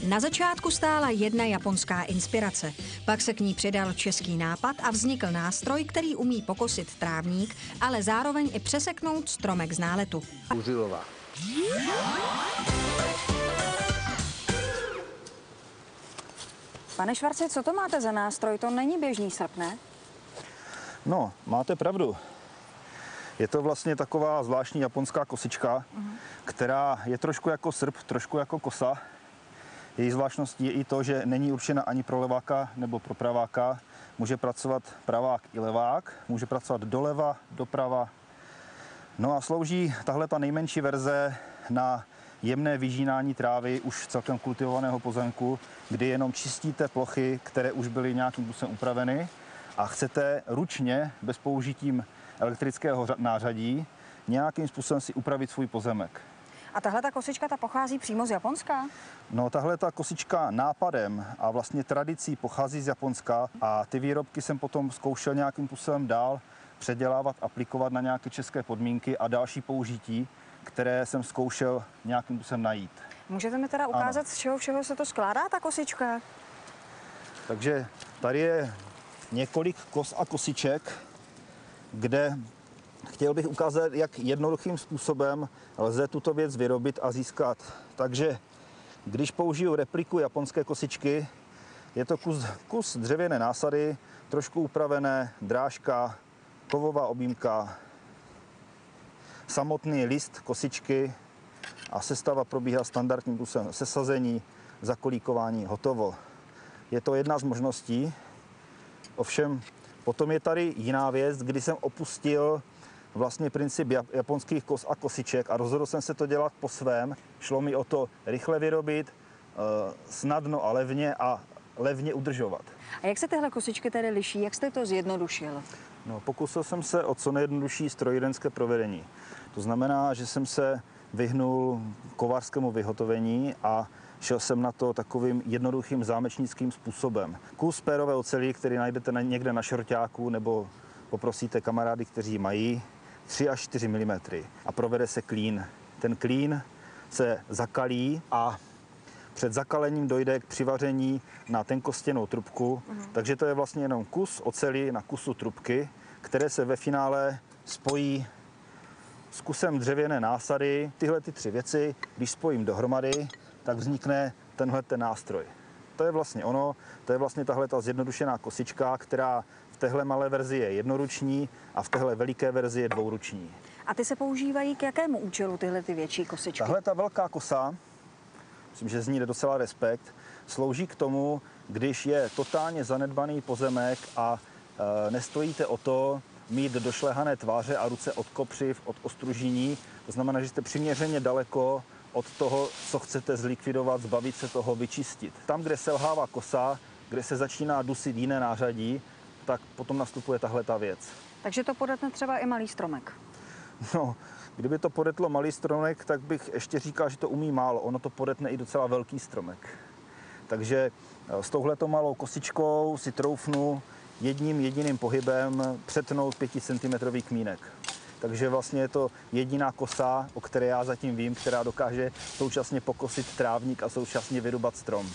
Na začátku stála jedna japonská inspirace, pak se k ní přidal český nápad a vznikl nástroj, který umí pokosit trávník, ale zároveň i přeseknout stromek z náletu. Uzilová. Pane Švarci, co to máte za nástroj? To není běžný srp, ne? No, máte pravdu. Je to vlastně taková zvláštní japonská kosička, která je trošku jako srp, trošku jako kosa. Její zvláštností je i to, že není určena ani pro leváka nebo pro praváka. Může pracovat pravák i levák, může pracovat doleva, doprava. No a slouží tahle ta nejmenší verze na jemné vyžínání trávy už celkem kultivovaného pozemku, kdy jenom čistíte plochy, které už byly nějakým způsobem upraveny a chcete ručně, bez použitím elektrického nářadí, nějakým způsobem si upravit svůj pozemek. A tahle ta kosička, ta pochází přímo z Japonska? No, tahle ta kosička nápadem a vlastně tradicí pochází z Japonska a ty výrobky jsem potom zkoušel nějakým způsobem dál předělávat, aplikovat na nějaké české podmínky a další použití, které jsem zkoušel nějakým způsobem najít. Můžete mi teda ukázat, z čeho všeho se to skládá, ta kosička? Takže tady je několik kos a kosiček, kde chtěl bych ukázat, jak jednoduchým způsobem lze tuto věc vyrobit a získat. Takže když použiju repliku japonské kosičky, je to kus dřevěné násady, trošku upravené, drážka, kovová objímka, samotný list kosičky a sestava probíhá standardním způsobem sesazení, zakolíkování, hotovo. Je to jedna z možností, ovšem potom je tady jiná věc, kdy jsem opustil vlastně princip japonských kos a kosiček a rozhodl jsem se to dělat po svém. Šlo mi o to rychle vyrobit, snadno a levně udržovat. A jak se tyhle kosičky tedy liší? Jak jste to zjednodušil? No, pokusil jsem se o co nejjednodušší strojírenské provedení. To znamená, že jsem se vyhnul kovářskému vyhotovení a šel jsem na to takovým jednoduchým zámečnickým způsobem. Kus pérové oceli, který najdete někde na šorťáku, nebo poprosíte kamarády, kteří mají, 3 až 4 mm a provede se klín. Ten klín se zakalí a před zakalením dojde k přivaření na tenkostěnou trubku, takže to je vlastně jenom kus oceli na kusu trubky, které se ve finále spojí s kusem dřevěné násady. Tyhle ty 3 věci, když spojím dohromady, tak vznikne tenhle ten nástroj. To je vlastně ono, to je vlastně tahle ta zjednodušená kosička, která v téhle malé verzi je jednoruční a v téhle veliké verzi je dvouruční. A ty se používají k jakému účelu tyhle ty větší kosičky? Tahle ta velká kosa, myslím, že z ní jde docela respekt, slouží k tomu, když je totálně zanedbaný pozemek a nestojíte o to mít došlehané tváře a ruce od kopřiv, od ostružení. To znamená, že jste přiměřeně daleko od toho, co chcete zlikvidovat, zbavit se toho, vyčistit. Tam, kde selhává kosa, kde se začíná dusit jiné nářadí, tak potom nastupuje tahle ta věc. Takže to podetne třeba i malý stromek. No, kdyby to podetlo malý stromek, tak bych ještě říkal, že to umí málo. Ono to podetne i docela velký stromek. Takže s touhletou malou kosičkou si troufnu jedním jediným pohybem přetnout 5 cm kmínek. Takže vlastně je to jediná kosa, o které já zatím vím, která dokáže současně pokosit trávník a současně vyrubat strom.